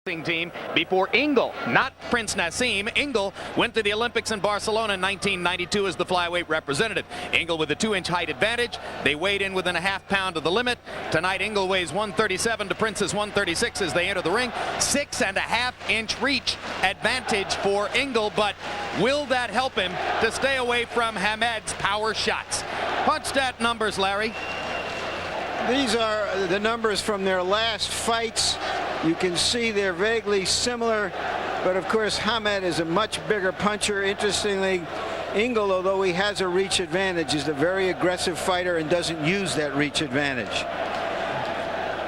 Team before Ingle, not Prince Naseem. Ingle went to the Olympics in Barcelona in 1992 as the flyweight representative. Ingle with a 2-inch height advantage. They weighed in within a half pound of the limit. Tonight Ingle weighs 137 to Prince's 136 as they enter the ring. 6.5-inch reach advantage for Ingle, but will that help him to stay away from Hamed's power shots? Punch stat numbers, Larry. These are the numbers from their last fights. You can see they're vaguely similar, but of course Hamed is a much bigger puncher. Interestingly, Ingle, although he has a reach advantage, is a very aggressive fighter and doesn't use that reach advantage.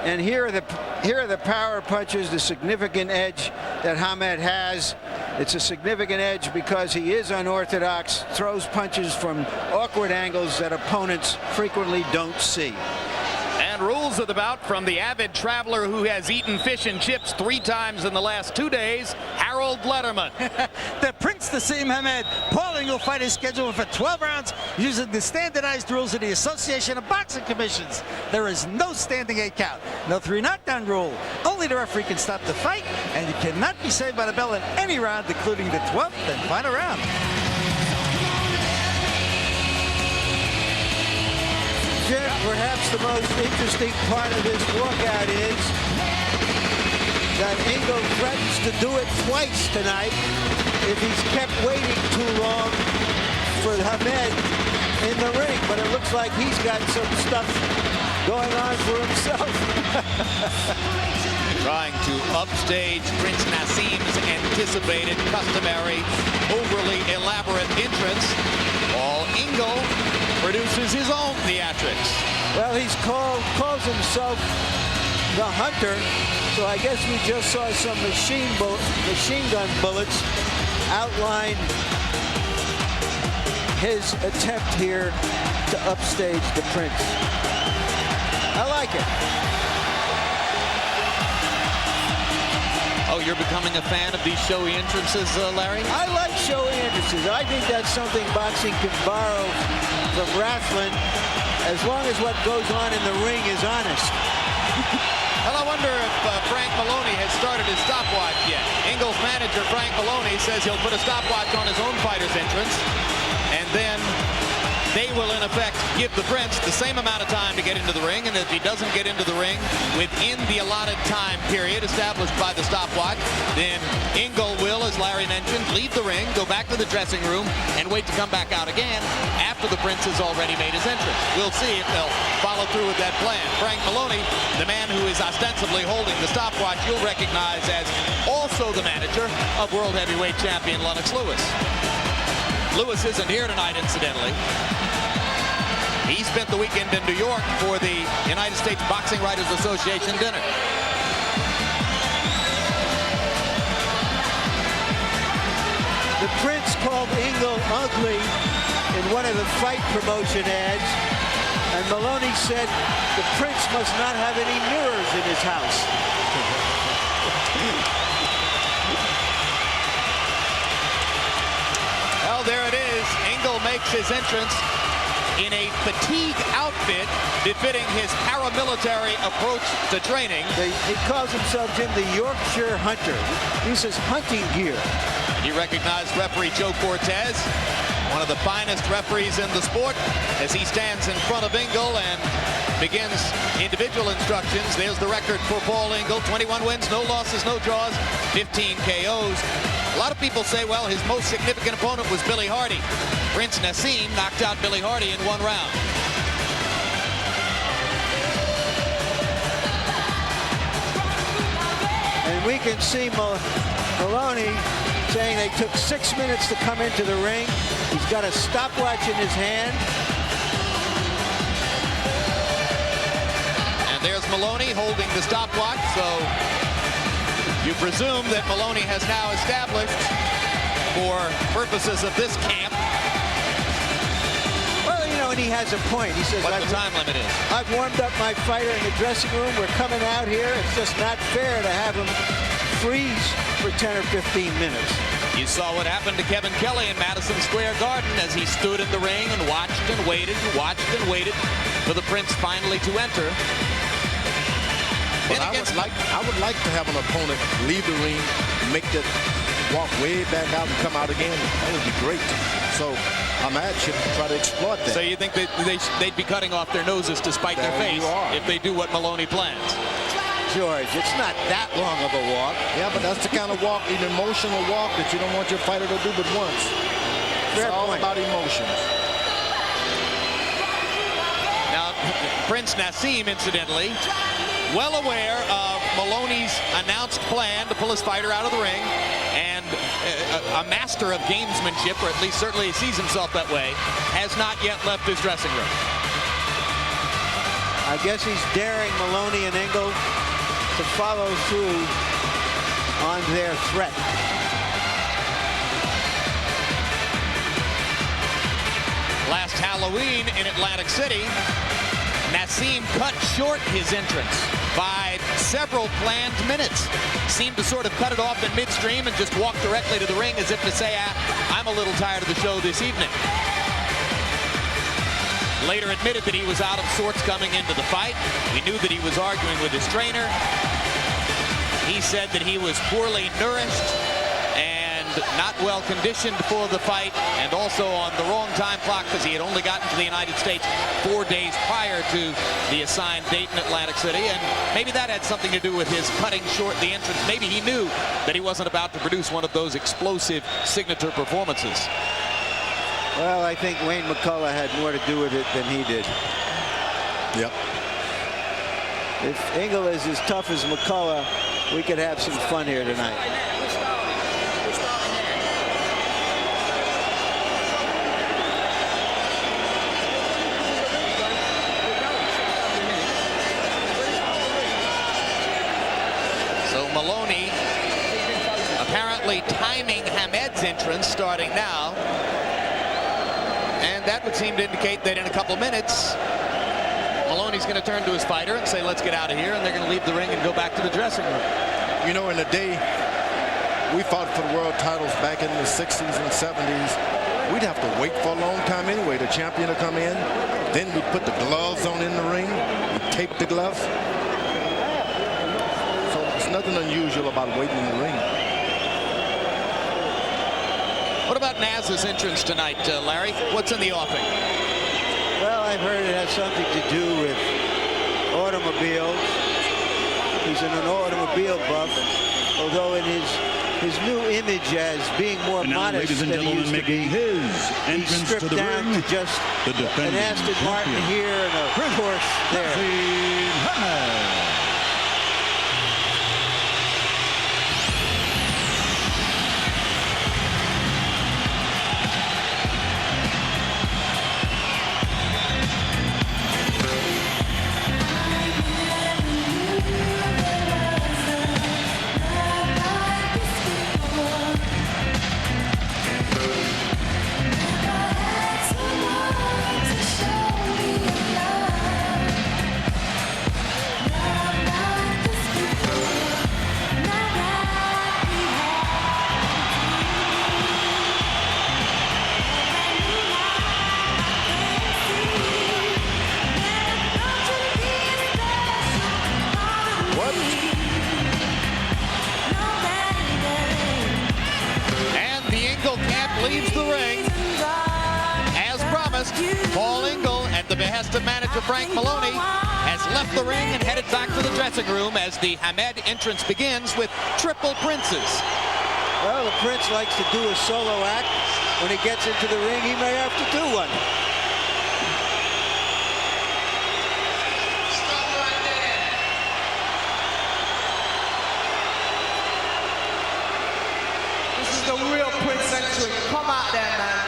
And here are the power punches, the significant edge that Hamed has. It's a significant edge because he is unorthodox, throws punches from awkward angles that opponents frequently don't see. And rules of the bout from the avid traveler who has eaten fish and chips 3 times in the last 2 days, Harold Letterman. The Prince Naseem Hamed Paul Ingle fight is scheduled for 12 rounds using the standardized rules of the Association of Boxing Commissions. There is no standing 8 count, no 3 knockdown rule. Only the referee can stop the fight, and you cannot be saved by the bell in any round, including the 12th and final round. Jim, perhaps the most interesting part of this walkout is that Ingle threatens to do it twice tonight if he's kept waiting too long for Hamed in the ring. But it looks like he's got some stuff going on for himself. Trying to upstage Prince Naseem's anticipated, customary, overly elaborate entrance. Paul Ingle produces his own theatrics. Well, he's calls himself the Hunter, so I guess we just saw some machine gun bullets outline his attempt here to upstage the Prince. I like it. Oh, you're becoming a fan of these showy entrances, Larry? I like showy entrances. I think that's something boxing can borrow from wrestling, as long as what goes on in the ring is honest. Well, I wonder if Frank Maloney has started his stopwatch yet. Ingle's manager, Frank Maloney, says he'll put a stopwatch on his own fighter's entrance, and then they will, in effect, give the Prince the same amount of time to get into the ring, and if he doesn't get into the ring within the allotted time period established by the stopwatch, then Ingle will, as Larry mentioned, leave the ring, go back to the dressing room, and wait to come back out again after the Prince has already made his entrance. We'll see if they'll follow through with that plan. Frank Maloney, the man who is ostensibly holding the stopwatch, you'll recognize as also the manager of World Heavyweight Champion Lennox Lewis. Lewis isn't here tonight, incidentally. He spent the weekend in New York for the United States Boxing Writers Association dinner. The Prince called Ingle ugly in one of the fight promotion ads, and Maloney said the Prince must not have any mirrors in his house. Well, there it is. Ingle makes his entrance in a fatigue outfit befitting his paramilitary approach to training. He calls himself, Jim, the Yorkshire Hunter. He says hunting gear. You recognize referee Joe Cortez, one of the finest referees in the sport, as he stands in front of Ingle and begins individual instructions. There's the record for Paul Ingle: 21 wins, no losses, no draws, 15 KOs. A lot of people say, well, his most significant opponent was Billy Hardy. Prince Naseem knocked out Billy Hardy in 1 round. And we can see Maloney saying they took 6 minutes to come into the ring. He's got a stopwatch in his hand. And there's Maloney holding the stopwatch, so you presume that Maloney has now established, for purposes of this camp, And he has a point. He says, what the time limit is. I've warmed up my fighter in the dressing room. We're coming out here. It's just not fair to have him freeze for 10 or 15 minutes. You saw what happened to Kevin Kelly in Madison Square Garden as he stood in the ring and watched and waited for the Prince finally to enter. But I would like to have an opponent leave the ring, make that walk way back out and come out again. That would be great. So Hamed should try to exploit that. So you think that they'd be cutting off their noses to spite their face if they do what Maloney plans? George, it's not that long of a walk. Yeah, but that's the kind of walk, an emotional walk that you don't want your fighter to do but once. It's all about emotions. Now, Prince Naseem, incidentally, well aware of Maloney's announced plan to pull his fighter out of the ring, and a master of gamesmanship, or at least certainly he sees himself that way, has not yet left his dressing room. I guess he's daring Maloney and Ingle to follow through on their threat. Last Halloween in Atlantic City, Naseem cut short his entrance by several planned minutes. Seemed to sort of cut it off in midstream and just walk directly to the ring as if to say, I'm a little tired of the show this evening. Later admitted that he was out of sorts coming into the fight. We knew that he was arguing with his trainer. He said that he was poorly nourished and not well conditioned for the fight, and also on the wrong time clock because he had only gotten to the United States 4 days prior to the assigned date in Atlantic City, and maybe that had something to do with his cutting short the entrance. Maybe he knew that he wasn't about to produce one of those explosive signature performances. Well, I think Wayne McCullough had more to do with it than he did. Yep. If Ingle is as tough as McCullough, we could have some fun here tonight. So Maloney apparently timing Hamed's entrance starting now. And that would seem to indicate that in a couple minutes, Maloney's going to turn to his fighter and say, let's get out of here, and they're going to leave the ring and go back to the dressing room. You know, in the day we fought for the world titles back in the 60s and 70s, we'd have to wait for a long time anyway. The champion to come in, then we'd put the gloves on in the ring, we'd tape the gloves. So there's nothing unusual about waiting in the ring. What about Naz's entrance tonight, Larry? What's in the offing? Well, I've heard it has something to do with automobiles. He's an automobile buff, although in his new image as being more modest ladies and than he gentlemen, used to making be. his He's entrance stripped to the down ring, to just the an defending Aston Martin champion, here and a Porsche there. Naseem Hamed. Leaves the ring. As promised, Paul Ingle, at the behest of manager Frank Maloney, has left the ring and headed back to the dressing room as the Hamed entrance begins with triple princes. Well, the Prince likes to do a solo act. When he gets into the ring, he may have to do one. The real Prince Century. Come out there, man.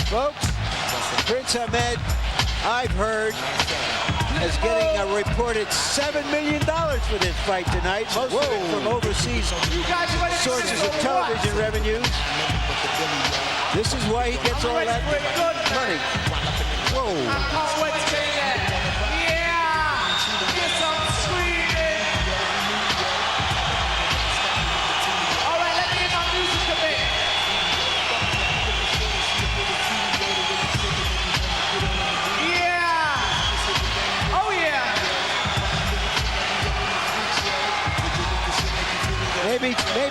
Folks, Prince Hamed, I've heard, is getting a reported $7 million for this fight tonight. Most of it from overseas sources of television revenues. This is why he gets all that money. Whoa. I can't wait to get in there. Yeah! Get some screaming!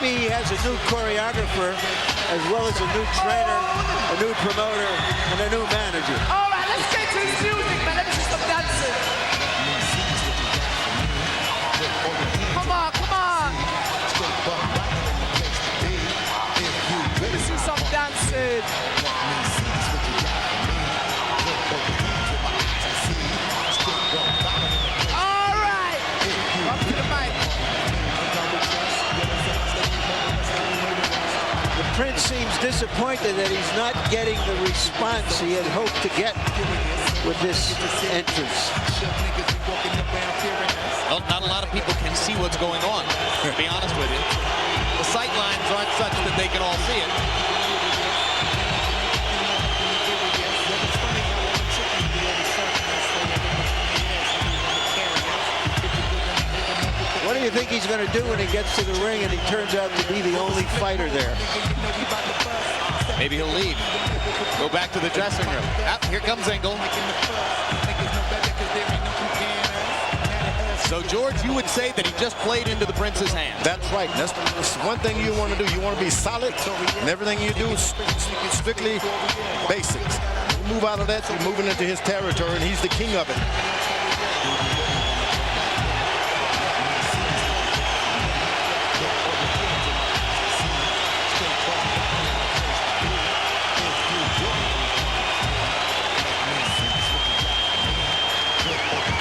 maybe he has a new choreographer as well as a new trainer, a new promoter, and a new manager. All right, let's get to this music, man. Let me see some dancing. Come on, come on. Let me see some dancing. All right. Up to the mic. The Prince seems disappointed that he's not getting the response he had hoped to get with this entrance. Well, not a lot of people can see what's going on, to be honest with you. The sight lines aren't such that they can all see it. What do you think he's going to do when he gets to the ring and he turns out to be the only fighter there? Maybe he'll leave. Go back to the dressing room. Ah, here comes Ingle. So, George, you would say that he just played into the Prince's hand. That's right. That's one thing you want to do. You want to be solid, and everything you do is strictly basics. You move out of that, you're moving into his territory, and he's the king of it.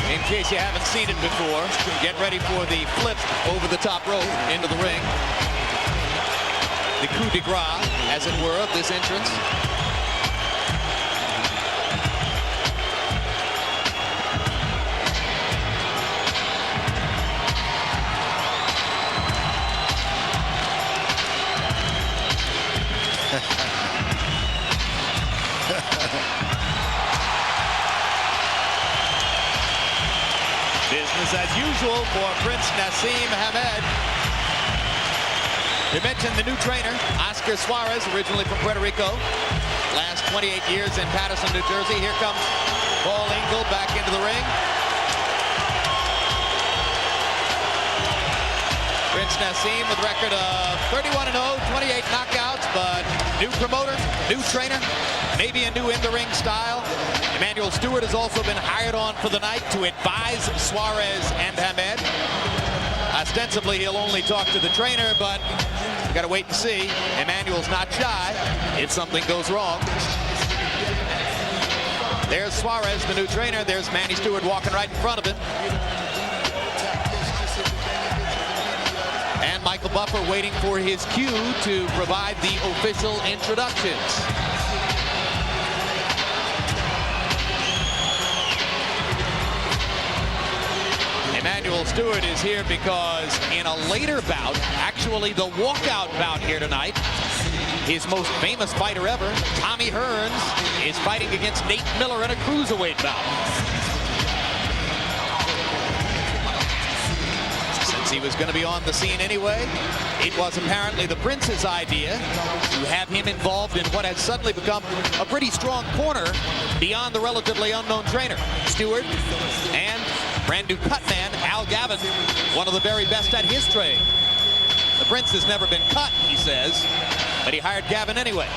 In case you haven't seen it before, get ready for the flip over the top rope into the ring. The coup de grace, as it were, of this entrance. Business as usual for Prince Naseem Hamed. We mentioned the new trainer, Oscar Suarez, originally from Puerto Rico. Last 28 years in Patterson, New Jersey. Here comes Paul Ingle back into the ring. Prince Naseem with a record of 31-0, 28 knockouts, but new promoter, new trainer, maybe a new in-the-ring style. Emanuel Stewart has also been hired on for the night to advise Suarez and Hamed. Ostensibly, he'll only talk to the trainer, but we got to wait and see. Emanuel's not shy if something goes wrong. There's Suarez, the new trainer. There's Manny Stewart walking right in front of him. And Michael Buffer waiting for his cue to provide the official introductions. Emanuel Stewart is here because in a later bout, actually the walkout bout here tonight, his most famous fighter ever, Tommy Hearns, is fighting against Nate Miller in a cruiserweight bout. Since he was going to be on the scene anyway, it was apparently the Prince's idea to have him involved in what has suddenly become a pretty strong corner beyond the relatively unknown trainer, Stewart, and brand new cut man, Al Gavin, one of the very best at his trade. The Prince has never been cut, he says, but he hired Gavin anyway.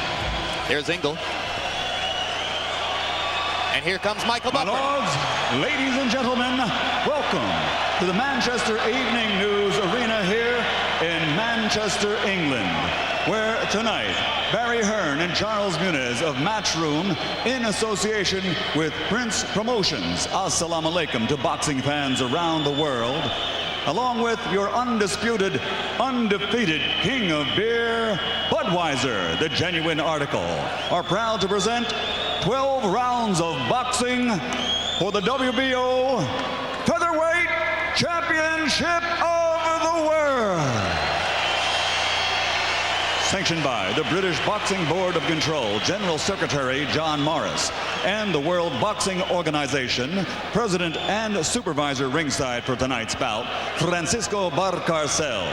There's Ingle. And here comes Michael Buffer. My lords, ladies and gentlemen, welcome to the Manchester Evening News Arena here in Manchester, England, where tonight Barry Hearn and Charles Muniz of Matchroom, in association with Prince Promotions, assalamu alaikum to boxing fans around the world, along with your undisputed, undefeated king of beer, Budweiser, the genuine article, are proud to present 12 rounds of boxing for the WBO Featherweight Championship of the World. Sanctioned by the British Boxing Board of Control, General Secretary John Morris, and the World Boxing Organization, President and Supervisor ringside for tonight's bout, Francisco Barcarcel.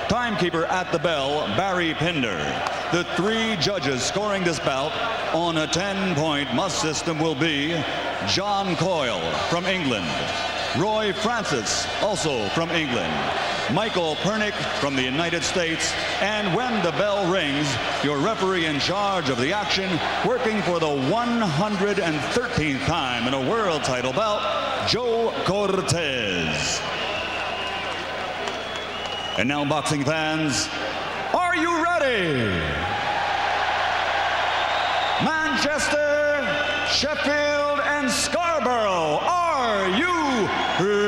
Timekeeper at the bell, Barry Pinder. The three judges scoring this bout on a 10-point must system will be John Coyle from England, Roy Francis, also from England. Michael Pernick from the United States. And when the bell rings, your referee in charge of the action, working for the 113th time in a world title bout, Joe Cortez. And now, boxing fans, are you ready? Manchester, Sheffield, and Scarborough, are you ready?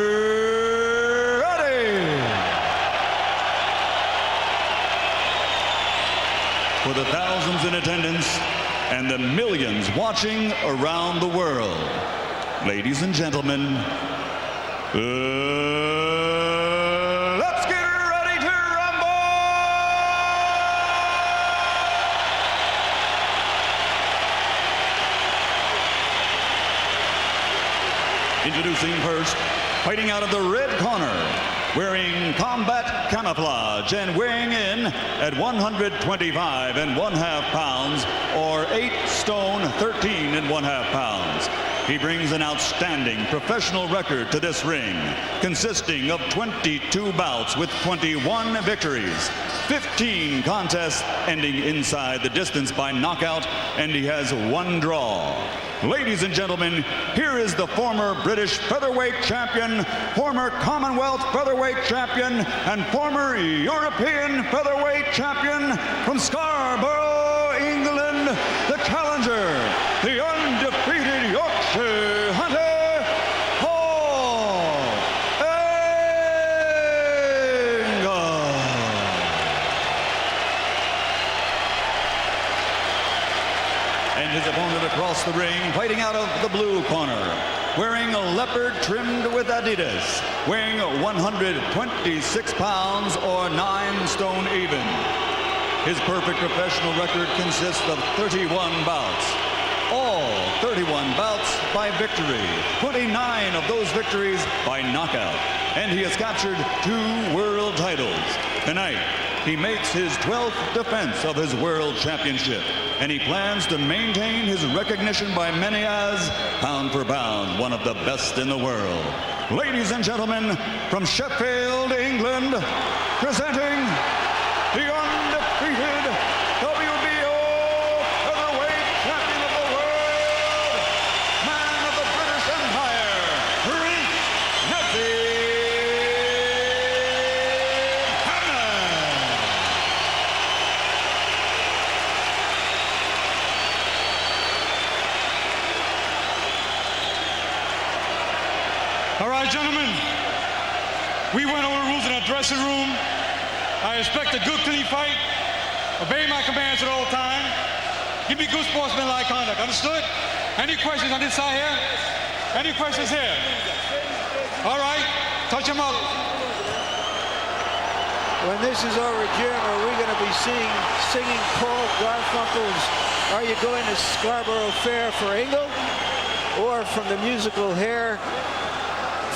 For the thousands in attendance and the millions watching around the world, ladies and gentlemen, let's get ready to rumble! Introducing first, fighting out of the red corner, wearing combat camouflage and weighing in at 125½ pounds, or 8 stone 13½ pounds. He brings an outstanding professional record to this ring, consisting of 22 bouts with 21 victories, 15 contests ending inside the distance by knockout, and he has 1 draw. Ladies and gentlemen, here is the former British featherweight champion, former Commonwealth featherweight champion, and former European featherweight champion from Scarborough, England, the challenger, the undefeated Yorkshire hunter, Paul Ingle. And his opponent across the ring, fighting out of the blue corner, wearing a leopard trimmed with Adidas, weighing 126 pounds or 9 stone even. His perfect professional record consists of 31 bouts. All 31 bouts by victory, 29 of those victories by knockout. And he has captured 2 world titles. Tonight, he makes his 12th defense of his world championship, and he plans to maintain his recognition by many as, pound for pound, one of the best in the world. Ladies and gentlemen, from Sheffield, England, presenting the undefeated WBO Featherweight Champion of the World, man of the British Empire, Naseem Hamed. All right, gentlemen, we went over the rules in our dressing room. I expect a good, clean fight. Obey my commands at all times. Give me good sportsmanlike conduct. Understood? Any questions on this side here? Any questions here? All right, touch them up. When this is over, Jim, are we going to be singing Paul Garfunkel's "Are You Going to Scarborough Fair" for Ingle? Or from the musical Hair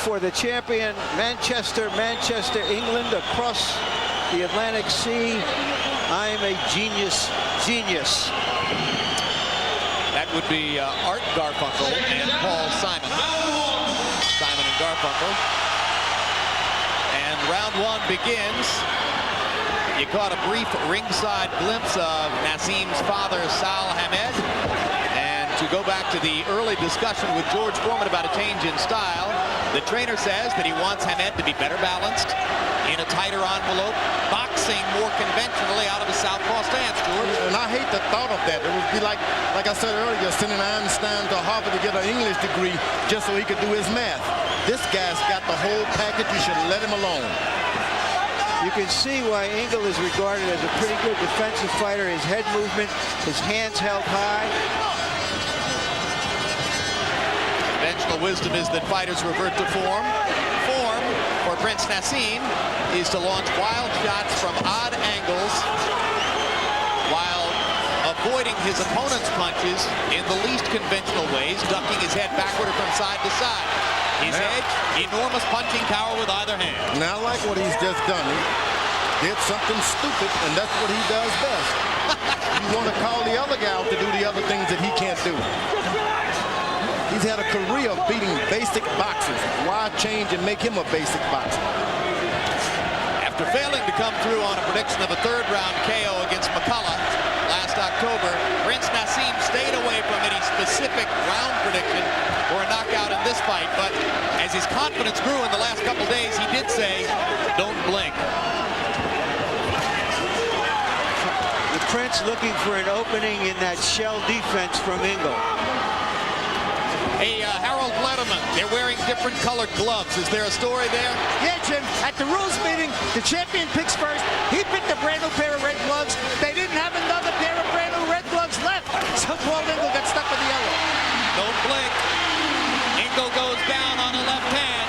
for the champion, Manchester, England, across the Atlantic Sea? I'm a genius. That would be Art Garfunkel and Paul Simon. Simon and Garfunkel. And round 1 begins. You caught a brief ringside glimpse of Naseem's father, Sal Hamed. And to go back to the early discussion with George Foreman about a change in style, the trainer says that he wants Hamed to be better balanced, in a tighter envelope, boxing more conventionally out of a southpaw stance, George. And I hate the thought of that. It would be like I said earlier, sending Einstein to Harvard to get an English degree just so he could do his math. This guy's got the whole package. You should let him alone. You can see why Ingle is regarded as a pretty good defensive fighter. His head movement, his hands held high. Conventional wisdom is that fighters revert to form. Form for Prince Naseem is to launch wild shots from odd angles while avoiding his opponent's punches in the least conventional ways, ducking his head backward or from side to side. His edge, enormous punching power with either hand. Now I like what he's just done. He did something stupid, and that's what he does best. You want to call the other guy out to do the other things that he can't do. He's had a career of beating basic boxers. Why change and make him a basic boxer? After failing to come through on a prediction of a third-round KO against McCullough last October, Prince Naseem stayed away from any specific round prediction for a knockout in this fight. But as his confidence grew in the last couple days, he did say, "Don't blink." The Prince looking for an opening in that shell defense from Ingle. Hey, Harold Letterman, they're wearing different colored gloves. Is there a story there? Yeah, Jim, at the rules meeting, the champion picks first. He picked a brand new pair of red gloves. They didn't have another pair of brand new red gloves left. So Paul Ingle got stuck with the yellow. Don't blink. Ingle goes down on the left hand.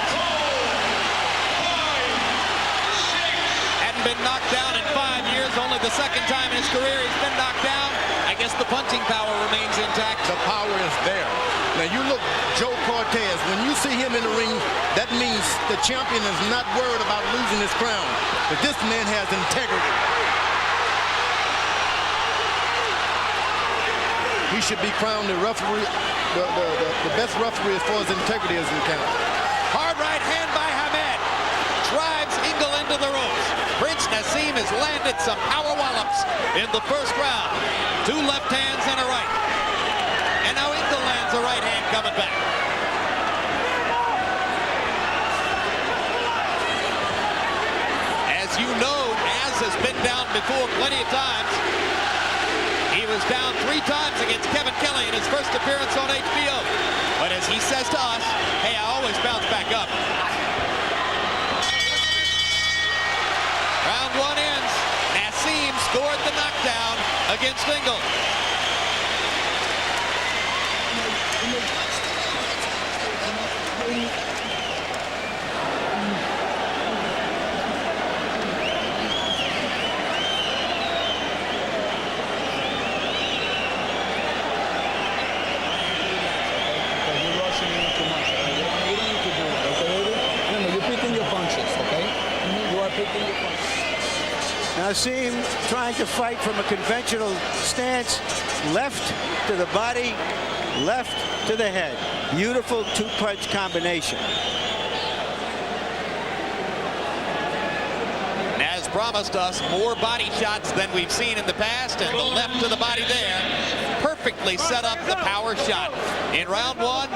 Hadn't been knocked down in 5 years. Only the second time in his career he's been knocked down. I guess the punching power remains intact. The power is there. Now you look, Joe Cortez, when you see him in the ring, that means the champion is not worried about losing his crown. But this man has integrity. He should be crowned the referee, the best referee as far as integrity is counted. Hard right hand by Hamed. Drives Ingle into the ropes. Prince Naseem has landed some power wallops in the first round. 2 left hands and a right. And now Ingle lands a right hand coming back. As you know, Naz has been down before plenty of times. He was down 3 times against Kevin Kelly in his first appearance on HBO. But as he says to us, hey, I always bounce back up. Round 1 ends. Naseem scored the knockdown against Ingle. Naseem trying to fight from a conventional stance, left to the body, left to the head. Beautiful 2-punch combination. Naz promised us more body shots than we've seen in the past, and the left to the body there perfectly set up the power shot. In round 1,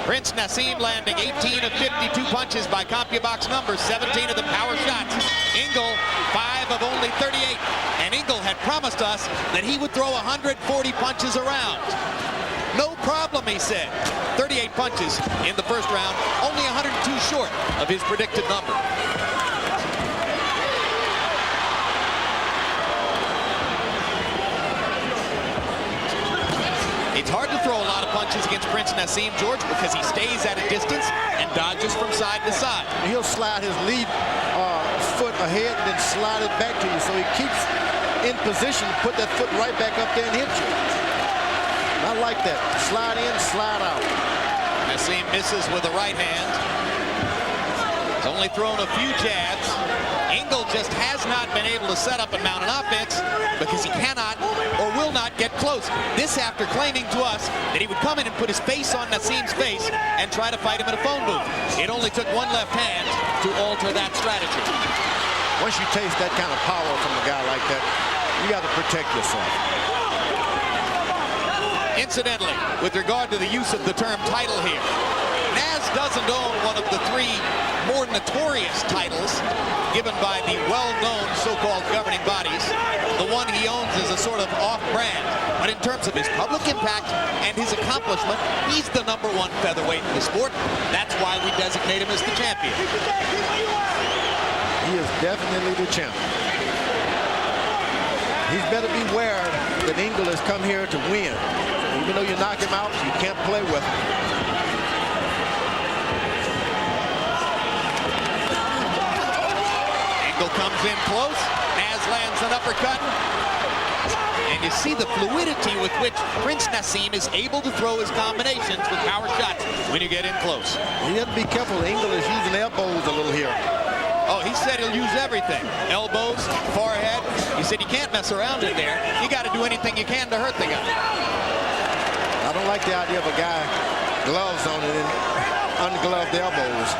Prince Naseem landing 18 of 52 punches by CompuBox numbers, 17 of the power shots. Ingle, 5 of only 38. And Ingle had promised us that he would throw 140 punches around. No problem, he said. 38 punches in the first round, only 102 short of his predicted number. It's hard to throw a lot of punches against Prince Naseem, George, because he stays at a distance and dodges from side to side. He'll slide his lead foot ahead and then slide it back to you, so he keeps in position to put that foot right back up there and hit you. I like that. Slide in, slide out. Naseem misses with the right hand. He's only thrown a few jabs. Ingle just has not been able to set up and mount an offense because he cannot or will not get close. This after claiming to us that he would come in and put his face on Naseem's face and try to fight him in a phone booth. It only took one left hand to alter that strategy. Once you taste that kind of power from a guy like that, you got to protect yourself. Incidentally, with regard to the use of the term title here, Naz doesn't own one of the 3 more notorious titles given by the well-known so-called governing bodies. The one he owns is a sort of off-brand. But in terms of his public impact and his accomplishment, he's the #1 featherweight in the sport. That's why we designate him as the champion. He is definitely the champion. He's better beware that Ingle has come here to win. Even though you knock him out, you can't play with him. Ingle comes in close. Naz lands an uppercut. And you see the fluidity with which Prince Naseem is able to throw his combinations with power shots when you get in close. He has to be careful. Ingle is using elbows a little here. Oh, he said he'll use everything. Elbows, forehead. He said you can't mess around in there. You got to do anything you can to hurt the guy. I don't like the idea of a guy gloves on and ungloved elbows.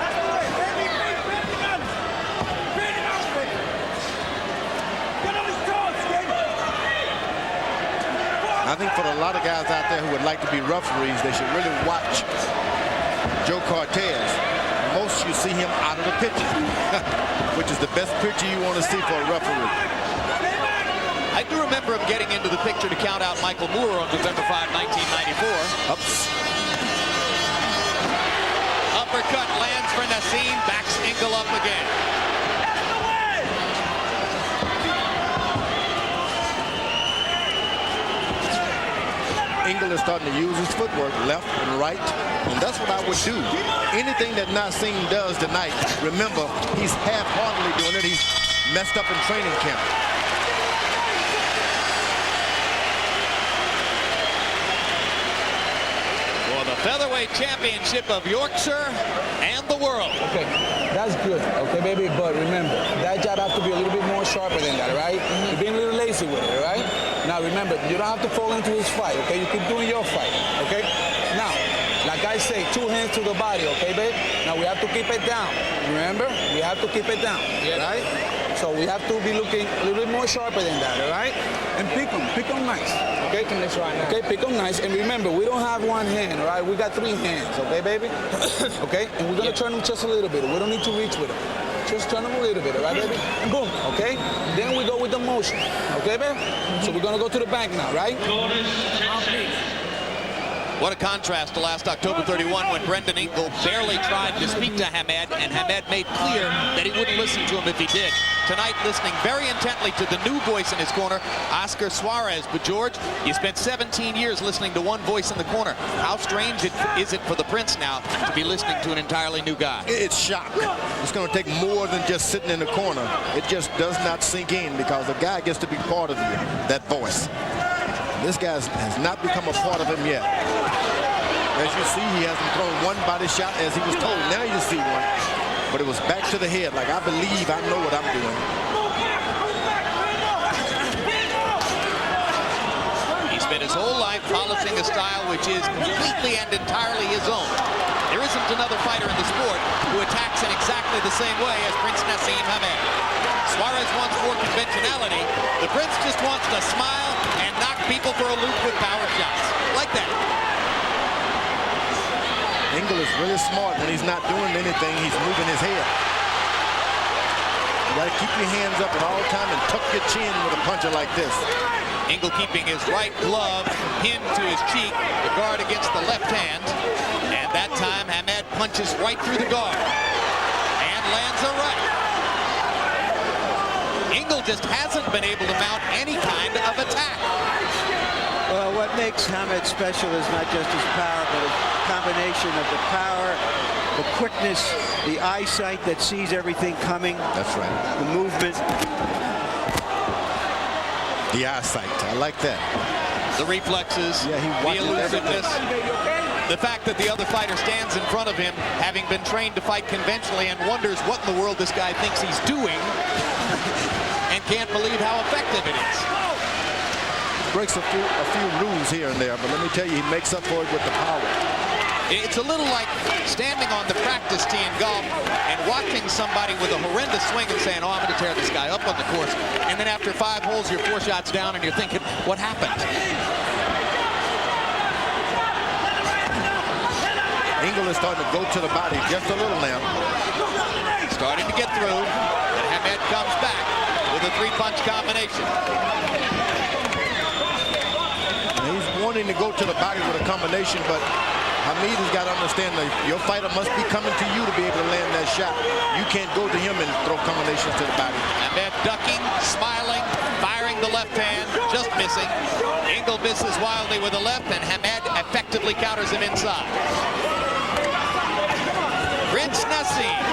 I think for a lot of guys out there who would like to be referees, they should really watch Joe Cortez. Most you see him out of the picture, which is the best picture you want to see for a referee. I do remember him getting into the picture to count out Michael Moore on November 5, 1994. Ups. Uppercut lands for Naseem, backs Ingle up again. Ingle is starting to use his footwork left and right, and that's what I would do. Anything that Naseem does tonight, remember, he's half-heartedly doing it. He's messed up in training camp. For the featherweight championship of Yorkshire and the world. Okay, that's good, okay, baby, but remember, that jab has to be a little bit more sharper than that, right? You're being a little lazy with it, right? Now, remember, you don't have to fall into his fight, okay? You keep doing your fight, okay? Now, like I say, 2 hands to the body, okay, babe? Now, we have to keep it down, remember? We have to keep it down, right? So we have to be looking a little bit more sharper than that, all right? And pick them nice, okay? This right now. Okay, pick them nice, and remember, we don't have 1 hand, all right? We got 3 hands, okay, baby? Okay, and we're gonna turn them just a little bit. We don't need to reach with them. Just turn them a little bit, all right, baby? And boom, okay? Then we go with the motion, okay, babe? So we're gonna go to the back now, right? What a contrast to last October 31 when Brendan Ingle barely tried to speak to Hamed, and Hamed made clear that he wouldn't listen to him if he did. Tonight, listening very intently to the new voice in his corner, Oscar Suarez. But George, you spent 17 years listening to one voice in the corner. How strange is it for the Prince now to be listening to an entirely new guy? It's shock. It's going to take more than just sitting in the corner. It just does not sink in because the guy gets to be part of you, that voice. This guy has not become a part of him yet. As you see, he hasn't thrown one body shot as he was told. Now you see one. But it was back to the head, like I believe I know what I'm doing. He spent his whole life polishing a style which is completely and entirely his own. There isn't another fighter in the sport who attacks in exactly the same way as Prince Naseem Hamed. Suarez wants more conventionality. The Prince just wants to smile and knock people for a loop with power shots. Like that. Ingle is really smart. When he's not doing anything, he's moving his head. You got to keep your hands up at all time and tuck your chin with a puncher like this. Ingle keeping his right glove pinned to his cheek, the guard against the left hand. And that time, Hamed punches right through the guard and lands a right. Ingle just hasn't been able to mount any kind of attack. Well, what makes Hamed special is not just his power, but a combination of the power, the quickness, the eyesight that sees everything coming. That's right. The movement. The eyesight. I like that. The reflexes, yeah, he the elusiveness. The fact that the other fighter stands in front of him, having been trained to fight conventionally, and wonders what in the world this guy thinks he's doing, and can't believe how effective it is. Breaks a few rules here and there, but let me tell you, he makes up for it with the power. It's a little like standing on the practice tee in golf and watching somebody with a horrendous swing and saying, oh, I'm going to tear this guy up on the course. And then after 5 holes, you're 4 shots down and you're thinking, what happened? Ingle is starting to go to the body just a little now. Starting to get through, and Hamed comes back with a 3-punch combination. He's wanting to go to the body with a combination, but Hamed has got to understand that your fighter must be coming to you to be able to land that shot. You can't go to him and throw combinations to the body. Hamed ducking, smiling, firing the left hand, just missing. Ingle misses wildly with the left, and Hamed effectively counters him inside. Prince Naseem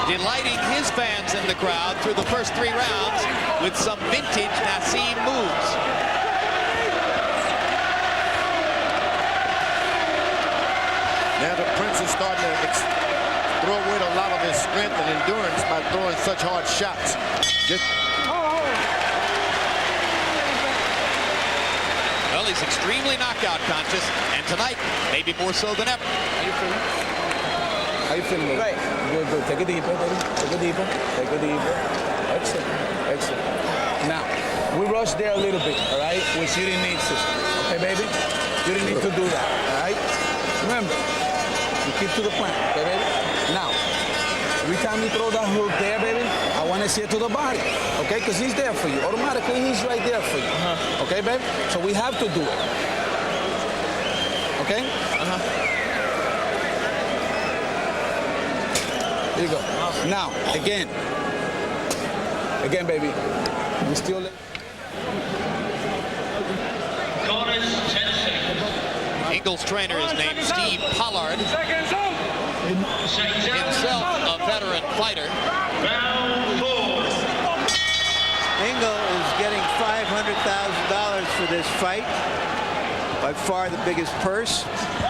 delighting his fans in the crowd through the first 3 rounds with some vintage Naseem moves. Now the Prince is starting to throw away a lot of his strength and endurance by throwing such hard shots. Well, he's extremely knockout conscious, and tonight, maybe more so than ever. How you feeling? How you feeling, baby? Great. Good, good. Take a deeper, baby. Take a deeper. Take a deeper. Excellent. Excellent. Now, we rushed there a little bit, all right? Which you didn't need to. Okay, baby? You didn't need to do that, all right? Remember, you keep to the plan, okay, baby? Now, every time you throw that hook there, baby, I want to see it to the body, okay? Because he's there for you. Automatically, he's right there for you. Okay, baby? So we have to do it. Okay? Here you go. Now, again. Again, baby. We still... Ingle's trainer is named Steve Pollard. Himself a veteran fighter. Ingle is getting $500,000 for this fight. By far the biggest purse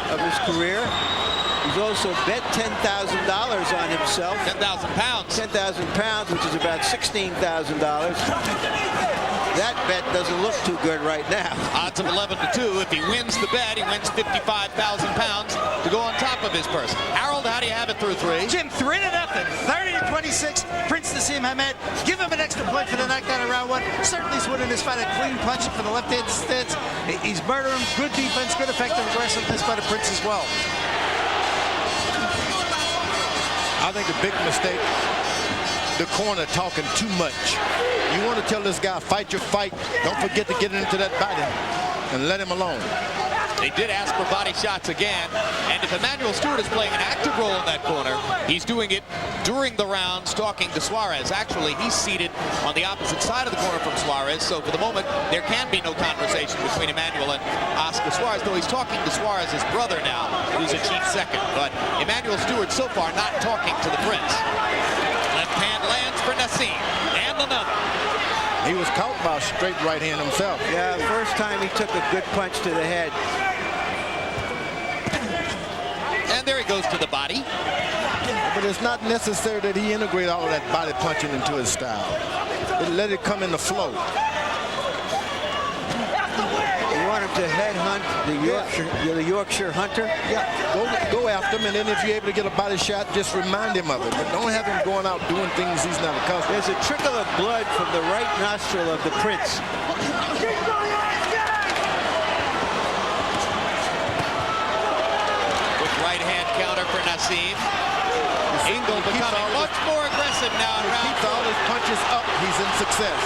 of his career. He's also bet $10,000 on himself. 10,000 pounds. 10,000 pounds, which is about $16,000. That bet doesn't look too good right now. Odds of 11-2. If he wins the bet, he wins 55,000 pounds to go on top of his purse. Harold, how do you have it through 3? Jim, 3-0. 30-26. Prince Naseem Hamed. Give him an extra point for the knockdown in round 1. Certainly he's winning this fight. A clean punch for the left-handed stance. He's murdering. Good defense, good effective aggressiveness by the Prince as well. I think the big mistake, the corner talking too much. You want to tell this guy, fight your fight. Don't forget to get into that body and let him alone. They did ask for body shots again, and if Emmanuel Stewart is playing an active role in that corner, he's doing it during the rounds, talking to Suarez. Actually, he's seated on the opposite side of the corner from Suarez, so for the moment, there can be no conversation between Emmanuel and Oscar Suarez, though he's talking to Suarez's brother now, who's a chief second. But Emmanuel Stewart so far not talking to the Prince. Left hand lands for Naseem, and another. He was caught by a straight right hand himself. Yeah, first time he took a good punch to the head. And there he goes to the body. But it's not necessary that he integrate all of that body punching into his style. Let it come in the flow. You want him to headhunt the Yorkshire Hunter? Yeah, go after him, and then if you're able to get a body shot, just remind him of it. But don't have him going out doing things he's not accustomed. There's a trickle of blood from the right nostril of the Prince. Quick right hand counter for Naseem. Ingle becoming much more aggressive now in round 4. Keeps all his punches up, he's in success.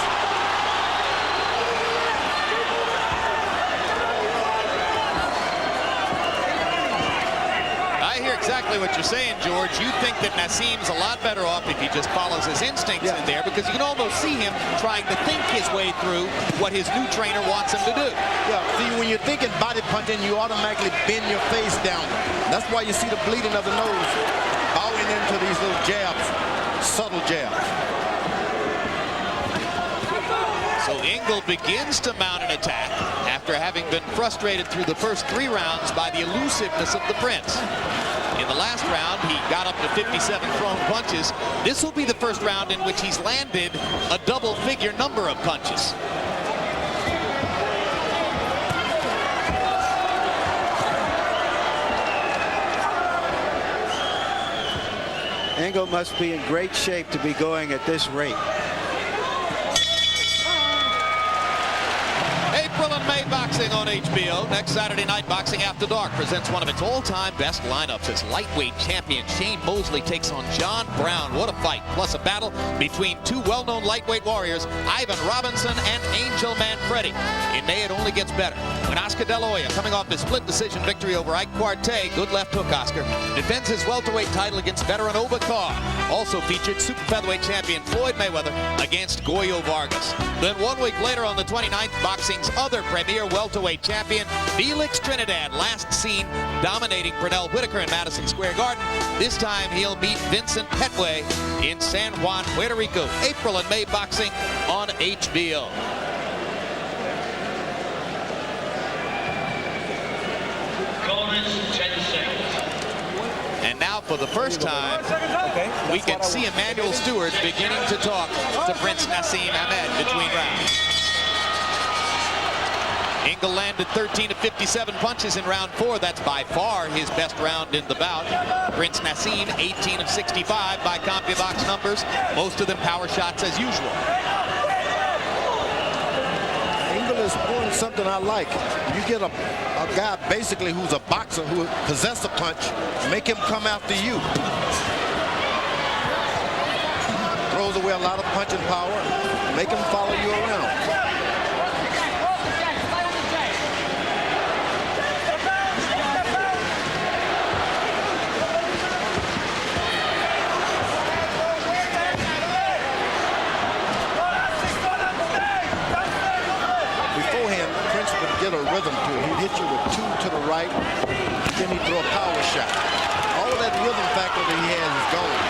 I hear exactly what you're saying, George. You think that Naseem's a lot better off if he just follows his instincts in there, because you can almost see him trying to think his way through what his new trainer wants him to do. Yeah, see, when you're thinking body punching, you automatically bend your face down. That's why you see the bleeding of the nose, bowing into these little jabs, subtle jabs. So Ingle begins to mount an attack after having been frustrated through the first 3 rounds by the elusiveness of the Prince. In the last round, he got up to 57 thrown punches. This will be the first round in which he's landed a double-figure number of punches. Ingle must be in great shape to be going at this rate. April and May boxing on HBO. Next Saturday night, Boxing After Dark presents one of its all-time best lineups as lightweight champion Shane Mosley takes on John Brown. What a fight. Plus a battle between 2 well-known lightweight warriors, Ivan Robinson and Angel Manfredi. In May, it only gets better when Oscar De La Hoya, coming off his split decision victory over Ike Quartey, good left hook Oscar, defends his welterweight title against veteran Oba Carr. Also featured super featherweight champion Floyd Mayweather against Goyo Vargas. Then 1 week later on the 29th, boxing's other premier welterweight champion, Felix Trinidad, last seen dominating Pernell Whitaker in Madison Square Garden. This time he'll meet Vincent Petway in San Juan, Puerto Rico. April and May boxing on HBO. And now for the first time, we can see Emmanuel Stewart beginning to talk to Prince Naseem Hamed between rounds. Ingle landed 13 of 57 punches in round 4. That's by far his best round in the bout. Prince Naseem, 18 of 65 by CompuBox numbers. Most of them power shots as usual. Ingle is doing something I like. You get a guy basically who's a boxer who possesses a punch, make him come after you. Throws away a lot of punching power, make him follow you around. Get a rhythm to it. He'd hit you with 2 to the right, then he'd throw a power shot. All of that rhythm factor that he has is gone.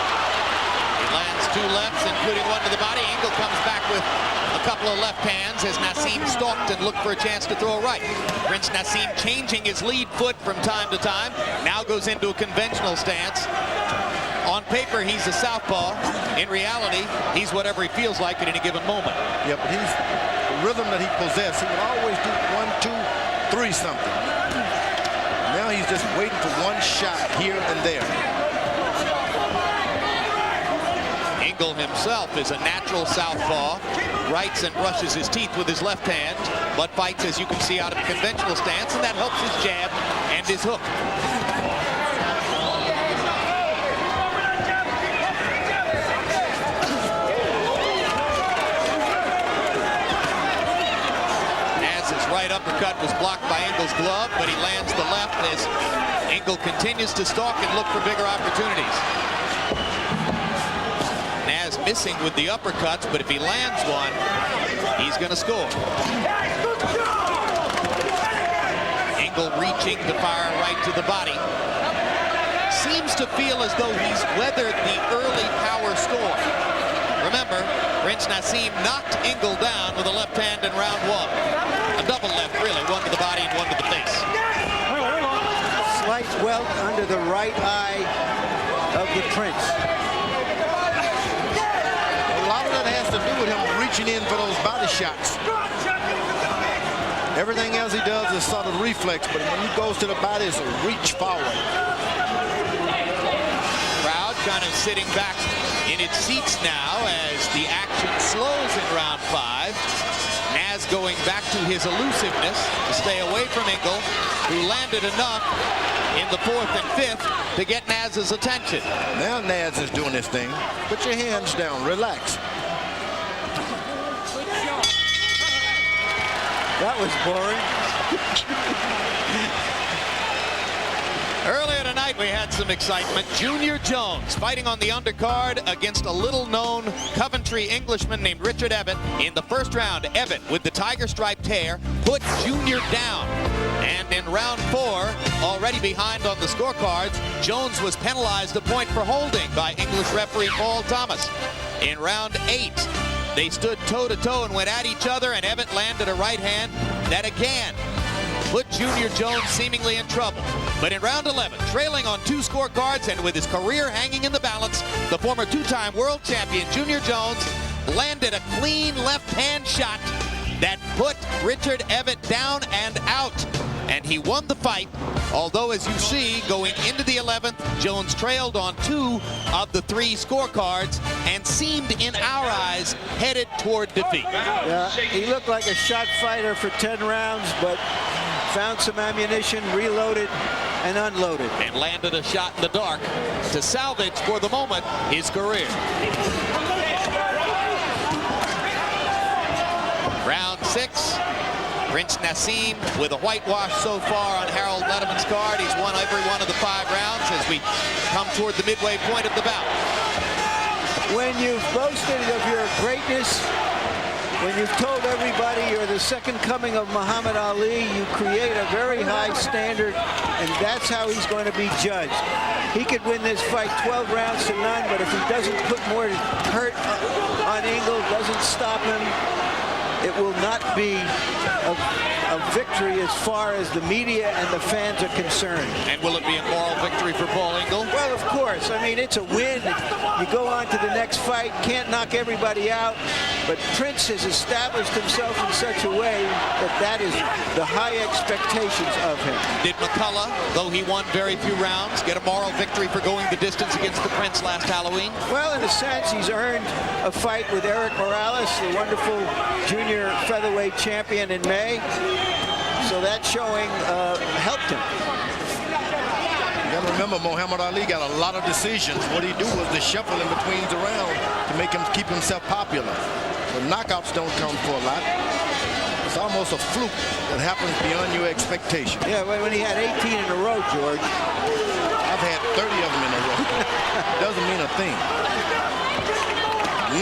He lands 2 lefts, including 1 to the body. Ingle comes back with a couple of left hands as Naseem stalked and looked for a chance to throw a right. Prince Naseem changing his lead foot from time to time. Now goes into a conventional stance. On paper, he's a southpaw. In reality, he's whatever he feels like at any given moment. Yeah, but he's the rhythm that he possessed. He would always do 1, 2, 3 something. Now he's just waiting for 1 shot here and there. Ingle himself is a natural southpaw. Rights and brushes his teeth with his left hand, but fights, as you can see, out of a conventional stance, and that helps his jab and his hook. Right uppercut was blocked by Ingle's glove, but he lands the left as Ingle continues to stalk and look for bigger opportunities. Naz missing with the uppercuts, but if he lands one, he's going to score. Ingle reaching to fire right to the body. Seems to feel as though he's weathered the early power storm. Remember, Prince Naseem knocked Ingle down with a left hand in round 1. A double left, really. 1 to the body and 1 to the face. Slight welt under the right eye of the Prince. A lot of that has to do with him reaching in for those body shots. Everything else he does is sort of reflex, but when he goes to the body, it's a reach forward. Crowd kind of sitting back in its seats now as the action slows in round 5. Naz going back to his elusiveness to stay away from Ingle, who landed enough in the 4th and 5th to get Naz's attention. Now Naz is doing his thing. Put your hands down, relax. That was boring. Earlier tonight, we had some excitement. Junior Jones fighting on the undercard against a little-known Coventry Englishman named Richard Evatt. In the first round, Evatt, with the tiger-striped hair, put Junior down. And in round 4, already behind on the scorecards, Jones was penalized a point for holding by English referee Paul Thomas. In round 8, they stood toe-to-toe and went at each other, and Evatt landed a right hand that again put Junior Jones seemingly in trouble. But in round 11, trailing on 2 scorecards and with his career hanging in the balance, the former 2-time world champion Junior Jones landed a clean left-hand shot that put Richard Evatt down and out. And he won the fight, although, as you see, going into the 11th, Jones trailed on 2 of the 3 scorecards and seemed, in our eyes, headed toward defeat. Yeah, he looked like a shot fighter for 10 rounds, but found some ammunition, reloaded, and unloaded. And landed a shot in the dark to salvage, for the moment, his career. Round 6. Prince Naseem with a whitewash so far on Harold Letterman's card. He's won every one of the 5 rounds as we come toward the midway point of the bout. When you've boasted of your greatness, when you've told everybody you're the second coming of Muhammad Ali, you create a very high standard, and that's how he's going to be judged. He could win this fight 12 rounds to none, but if he doesn't put more hurt on Ingle, doesn't stop him, it will not be a victory as far as the media and the fans are concerned. And will it be a moral victory for Paul Ingle? Well, of course. I mean, it's a win. You go on to the next fight, can't knock everybody out. But Prince has established himself in such a way that that is the high expectations of him. Did McCullough, though he won very few rounds, get a moral victory for going the distance against the Prince last Halloween? Well, in a sense, he's earned a fight with Eric Morales, the wonderful junior featherweight champion in May. So that showing helped him. You got to remember, Muhammad Ali got a lot of decisions. What he do was to shuffle in between around to make him keep himself popular. The knockouts don't come for a lot. It's almost a fluke that happens beyond your expectation. Yeah, when he had 18 in a row, George. I've had 30 of them in a row. Doesn't mean a thing.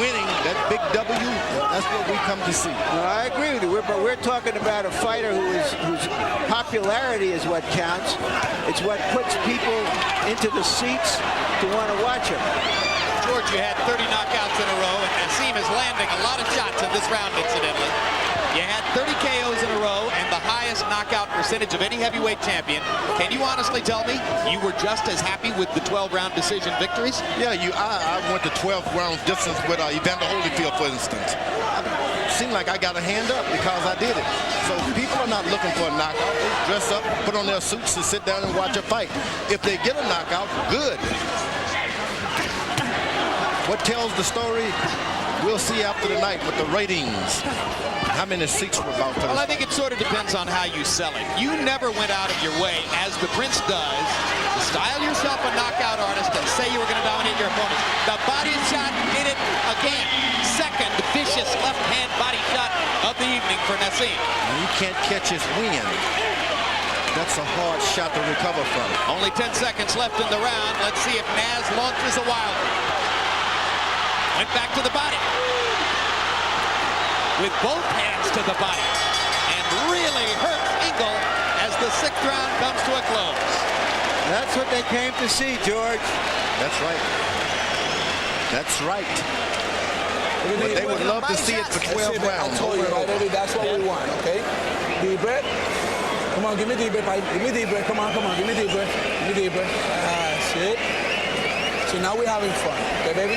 Winning that big W, that's what we come to see. No, I agree with you, but we're talking about a fighter whose popularity is what counts. It's what puts people into the seats to want to watch him. George, you had 30 knockouts in a row, and Naseem is landing a lot of shots in this round, incidentally. You had 30 KOs in a row and the highest knockout percentage of any heavyweight champion. Can you honestly tell me you were just as happy with the 12-round decision victories? Yeah, I went to 12-round distance with Evander Holyfield, for instance. It seemed like I got a hand up because I did it. So people are not looking for a knockout. They dress up, put on their suits to sit down and watch a fight. If they get a knockout, good. What tells the story, we'll see after the night with the ratings. How many seats were about for this? Well, I think it sort of depends on how you sell it. You never went out of your way, as the Prince does, to style yourself a knockout artist and say you were going to dominate your opponent. The body shot did it again. Second vicious left-hand body shot of the evening for Naseem. You can't catch his wind. That's a hard shot to recover from. Only 10 seconds left in the round. Let's see if Naz launches a wild one. Went back to the body. With both hands to the body. And really hurts Ingle as the 6th round comes to a close. That's what they came to see, George. That's right. That's right. But they would love to see it for 12 rounds. I told you, right, baby, that's what we want, okay? Deep breath. Come on, give me deep breath. Give me deep breath. Come on, give me deep breath. Give me deep breath. That's it. So now we're having fun, okay, baby?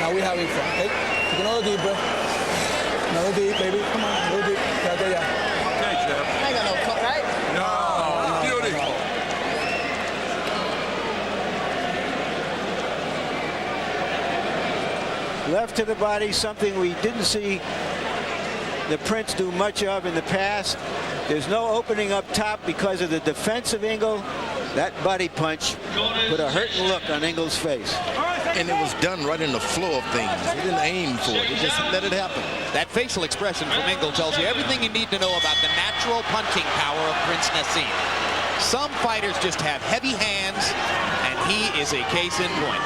Now we're having fun, okay? Take another deep breath. Another deep, baby. Come on, go deep. Yeah. I ain't got no cut, right? No. Left to the body, something we didn't see the Prince do much of in the past. There's no opening up top because of the defense of Ingle. That body punch put a hurting look on Ingle's face. And it was done right in the flow of things. He didn't aim for it. He just let it happen. That facial expression from Ingle tells you everything you need to know about the natural punching power of Prince Naseem. Some fighters just have heavy hands, and he is a case in point.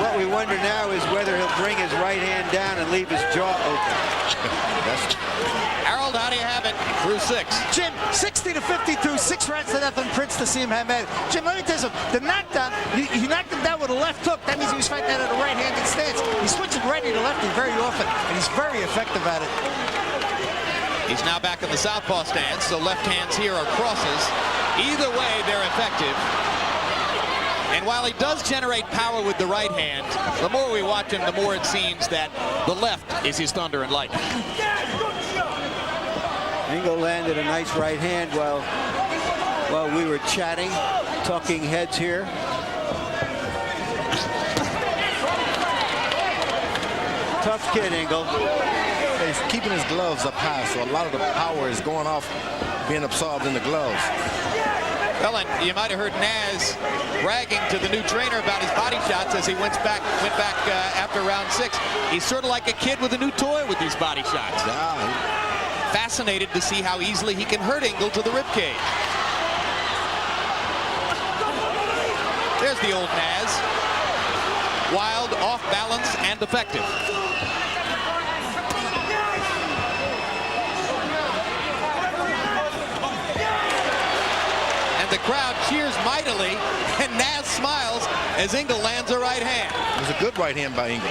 What we wonder now is whether he'll bring his right hand down and leave his jaw open. Harold, how do you have it through 6? Jim, 60-50 through 6 rounds to nothing, Prince Naseem Hamed. Jim, let me tell you something. The knockdown, he knocked him down with a left hook. That means he was fighting out of a right-handed stance. He's switching righty to lefty very often, and he's very effective at it. He's now back in the southpaw stance, so left hands here are crosses. Either way, they're effective. And while he does generate power with the right hand, the more we watch him, the more it seems that the left is his thunder and lightning. Ingle landed a nice right hand while we were chatting, talking heads here. Tough kid, Ingle. He's keeping his gloves up high, so a lot of the power is going off, being absorbed in the gloves. Well, and you might have heard Naz bragging to the new trainer about his body shots as he went back after round 6. He's sort of like a kid with a new toy with these body shots. Fascinated to see how easily he can hurt Ingle to the ribcage. There's the old Naz. Wild, off balance, and effective. The crowd cheers mightily, and Naz smiles as Ingle lands a right hand. It was a good right hand by Ingle.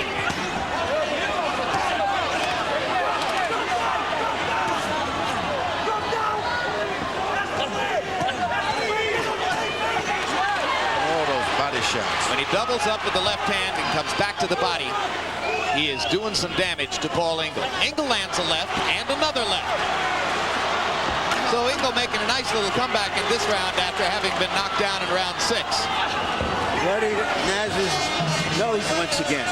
All those body shots. When he doubles up with the left hand and comes back to the body, He is doing some damage to Paul Ingle. Ingle lands a left and another left. So Ingle making a nice little comeback in this round after having been knocked down in round 6. Bloody Naz's nose once again.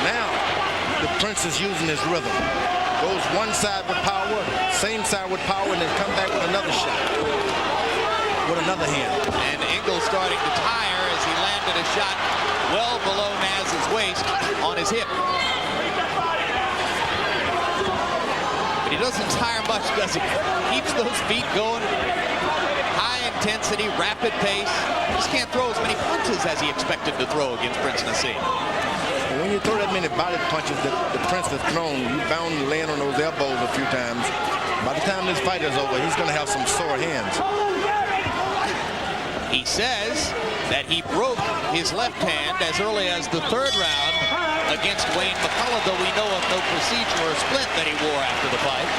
Now, the Prince is using his rhythm. Goes one side with power, same side with power, and then come back with another shot. With another hand. And Ingle starting to tire as he landed a shot well below Naz's waist on his hip. But he doesn't tire much, does he? Keeps those feet going. High intensity, rapid pace. Just can't throw as many punches as he expected to throw against Prince Naseem. When you throw that many body punches that the Prince has thrown, you bound to land on those elbows a few times. By the time this fight is over, he's going to have some sore hands. He says that he broke his left hand as early as the 3rd round against Wayne McCullough, though we know of no procedure or splint that he wore after the fight.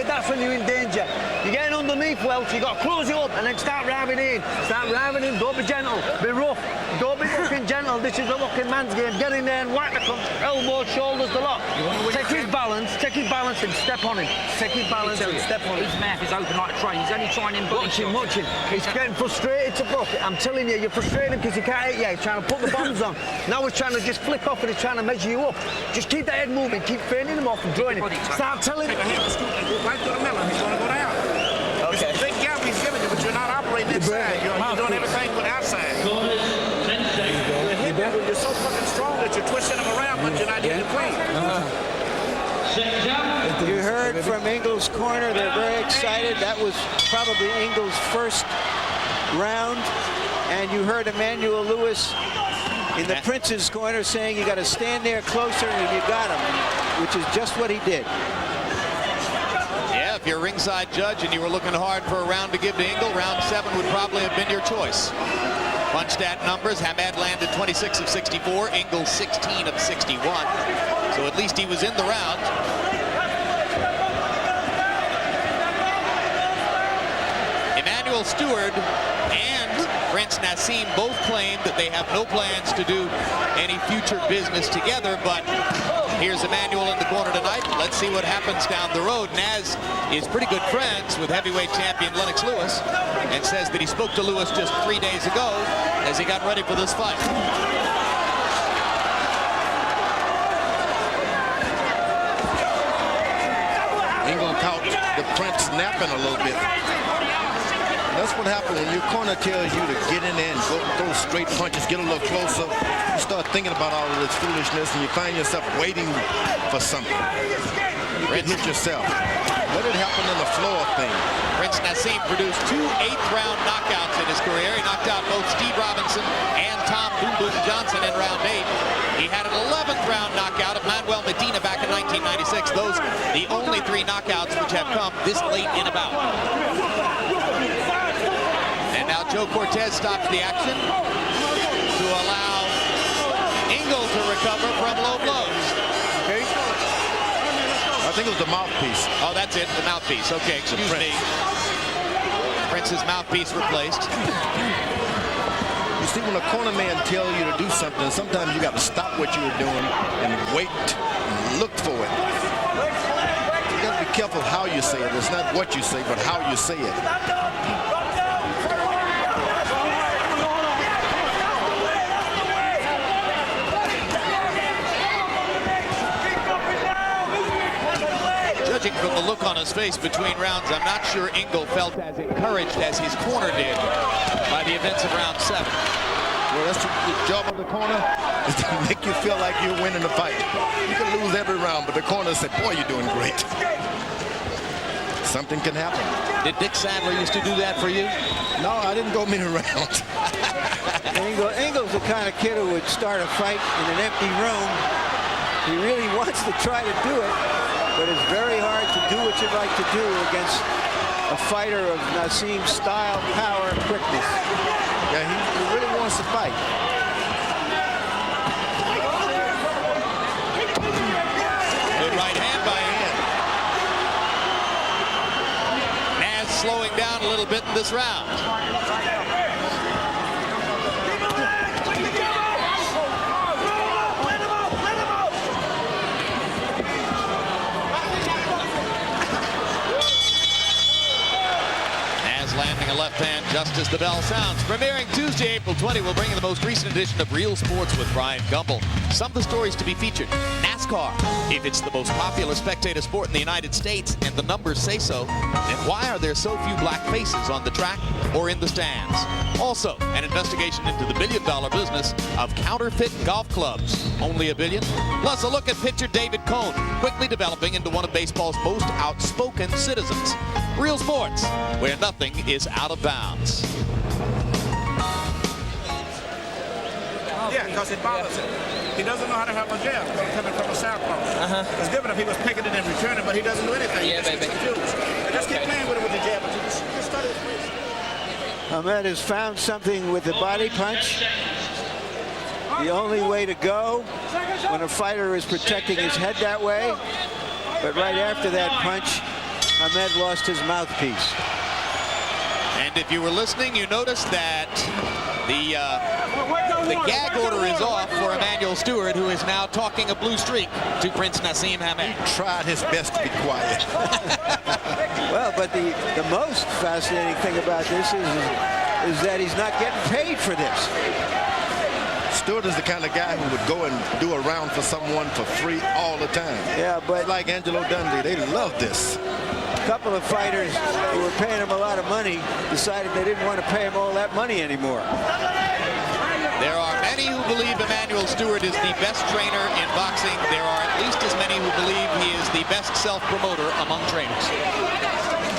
That's when you're in danger. You're getting underneath Welch, you've got to close it up and then start ramming in. Start ramming in, don't be gentle, be rough. Don't be fucking gentle, this is a looking man's game. Get in there and whack the elbows, shoulders, the lot. Take his balance and step on him. Take his balance and step on him. His mouth is open like a train, he's only trying him. Watch him. He's getting frustrated to buck it. I'm telling you, you're frustrating him because he can't hit you. He's trying to put the bombs on. Now he's trying to just flick off and he's trying to measure you up. Just keep that head moving, keep feining him off and drawing him. Start telling him. Right through the middle, he's going to go down. Okay. It's a big gap he's giving you, but you're not operating inside. You're doing everything with outside. You're so fucking strong that you're twisting him around, but you're not hitting clean. You heard from Ingle's corner, they're very excited. That was probably Ingle's first round. And you heard Emmanuel Lewis in the Prince's corner saying you got to stand there closer and you got him, which is just what he did. Yeah, if you're a ringside judge and you were looking hard for a round to give to Ingle, round 7 would probably have been your choice. Punch stat numbers, Hamed landed 26 of 64, Ingle 16 of 61. So at least he was in the round. Emmanuel Stewart and Prince Naseem both claimed that they have no plans to do any future business together, but here's Emmanuel in the corner tonight. Let's see what happens down the road. Naz is pretty good friends with heavyweight champion Lennox Lewis and says that he spoke to Lewis just 3 days ago as he got ready for this fight. Ingle caught the Prince napping a little bit. That's what happens when your corner tells you to get in there and go throw straight punches, get a little closer. You start thinking about all of this foolishness and you find yourself waiting for something. You can hit yourself. Let it happen in the floor thing. Prince Naseem produced 2 8th-round knockouts in his career. He knocked out both Steve Robinson and Tom Boom Boom Johnson in round 8. He had an 11th-round knockout of Manuel Medina back in 1996. Those the only 3 knockouts which have come this late in a bout. And now Joe Cortez stops the action to allow Ingle to recover from low blows. Okay. I think it was the mouthpiece. Oh, that's it, the mouthpiece. Okay, excuse me. Prince's mouthpiece replaced. You see, when a corner man tells you to do something, sometimes you got to stop what you're doing and wait and look for it. You got to be careful how you say it. It's not what you say, but how you say it. Judging from the look on his face between rounds, I'm not sure Ingle felt as encouraged as his corner did by the events of round 7. Well, that's the job of the corner, is to make you feel like you're winning the fight. You can lose every round, but the corner said, boy, you're doing great. Something can happen. Did Dick Sadler used to do that for you? No, I didn't go many rounds. Ingle's the kind of kid who would start a fight in an empty room. He really wants to try to do it, but it's very hard to do what you'd like to do against a fighter of Naseem's style, power, and quickness. Yeah, he really wants to fight. around a little bit in this round. Landing a left hand just as the bell sounds. Premiering Tuesday, April 20, we'll bring you the most recent edition of Real Sports with Brian Gumbel. Some of the stories to be featured. NASCAR, if it's the most popular spectator sport in the United States, and the numbers say so, then why are there so few black faces on the track or in the stands? Also, an investigation into the billion-dollar business of counterfeit golf clubs. Only a billion? Plus a look at pitcher David Cone, quickly developing into one of baseball's most outspoken citizens. Real Sports, where nothing is out of bounds. Yeah, because it bothers him. He doesn't know how to have a jab coming from a southpaw. It's different if he was picking it and returning, but he doesn't do anything. Yeah, baby. Just keep playing with it with the jab. Just start it. Hamed has found something with the body punch. The only way to go when a fighter is protecting his head that way. But right after that punch, Hamed lost his mouthpiece. And if you were listening, you noticed that the gag order is off for Emmanuel Stewart, who is now talking a blue streak to Prince Naseem Hamed. He tried his best to be quiet. Well, but the most fascinating thing about this is that he's not getting paid for this. Stewart is the kind of guy who would go and do a round for someone for free all the time. Yeah, but like Angelo Dundee, they love this. A couple of fighters who were paying him a lot of money decided they didn't want to pay him all that money anymore. There are many who believe Emmanuel Stewart is the best trainer in boxing. There are at least as many who believe he is the best self-promoter among trainers.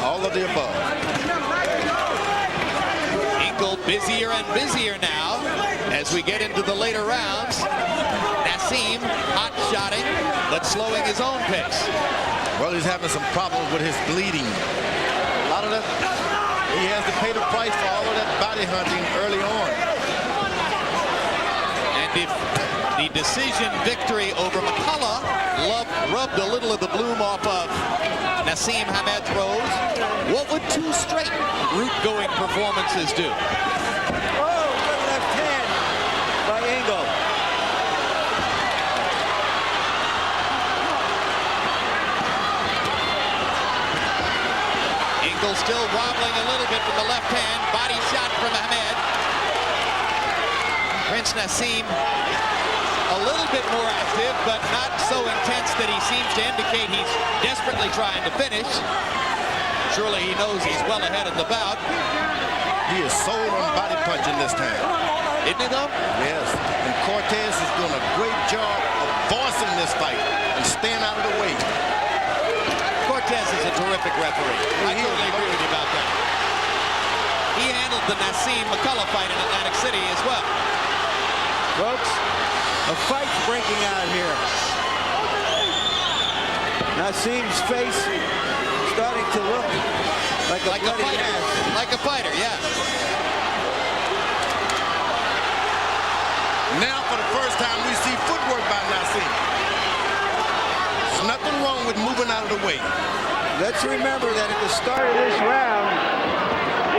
All of the above. Ingle busier and busier now as we get into the later rounds. Naseem hot-shotting, but slowing his own pace. Well, he's having some problems with his bleeding. A lot of that, he has to pay the price for all of that body hunting early on. And if the decision victory over McCullough rubbed a little of the bloom off of Naseem Hamed's rose, what would two straight route-going performances do? Oh, good left hand by Ingle. Ingle still wobbling a little bit with the left hand. Body shot from Hamed. Prince Naseem a little bit more active, but not so intense that he seems to indicate he's desperately trying to finish. Surely he knows he's well ahead of the bout. He is sold on body punching this time. Isn't he, though? Yes. And Cortez is doing a great job of forcing this fight and staying out of the way. Cortez is a terrific referee. I totally agree with you about that. He handled the Naseem McCullough fight in Atlantic City as well. Folks, a fight's breaking out here. Naseem's face starting to look like a bloody mess. Like a fighter, yeah. Now, for the first time, we see footwork by Naseem. There's nothing wrong with moving out of the way. Let's remember that at the start of this round,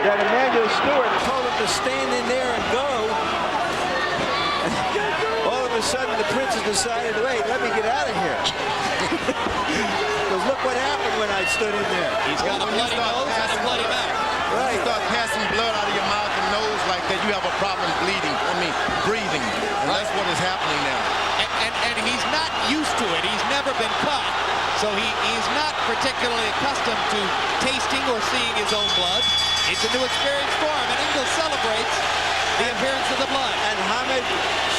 that Emmanuel Stewart told him to stand in there and go. All of a sudden, the Prince has decided, wait, let me get out of here. Because look what happened when I stood in there. He's got a bloody nose and a bloody mouth. Right. You start passing blood out of your mouth and nose like that, you have a problem breathing. And that's what is happening now. And he's not used to it. He's never been caught. So he's not particularly accustomed to tasting or seeing his own blood. It's a new experience for him, and Ingle celebrates the appearance of the blood. And Hamed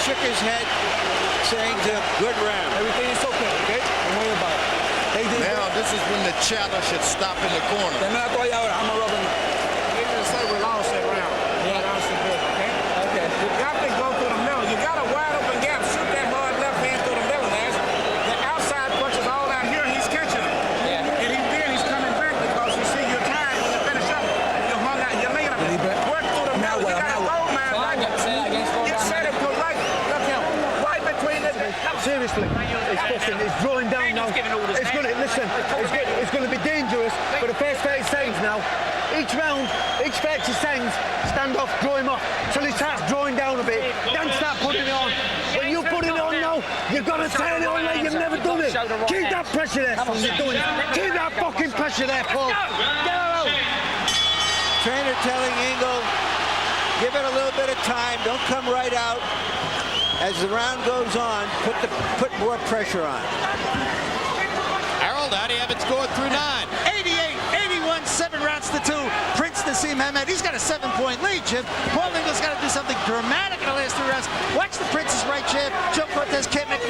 shook his head, saying to him, good round. Everything is okay, okay? Don't worry about it. Now, this is when the chatter should stop in the corner. I'm a rubber. They just say we lost that round. Yeah, lost the bit, okay? Okay. You got to go through the middle. You got a wide open gap. Shoot that hard left hand through the middle, man. The outside punch is all out here. He's catching it. Yeah. And he's coming back because you see your time when you finish up. You hung out. You laid up. Work through the middle. You got a roll man. Get set it to right. Look him. Right between the. Seriously, it's drawing down now. It's going to listen, it's going to be dangerous for the first 30 seconds now. Each round, each 30 seconds, stand off, draw him off, till he starts drawing down a bit, then start putting it on. When you put it on now, you've got to turn it on like you've never done it. Keep that pressure there, son, you're doing it. Keep that fucking pressure there, Paul. Get out. Trainer telling Ingle, give it a little bit of time, don't come right out. As the round goes on, put more pressure on. Harold, how do you have it scored through 9? 88-81, 7 rounds to 2. Prince Naseem Hamed, he's got a 7-point lead, Jim. Paul Ingle's got to do something dramatic in the last 3 rounds. Watch the Prince's right jab. Joe Cortez can't make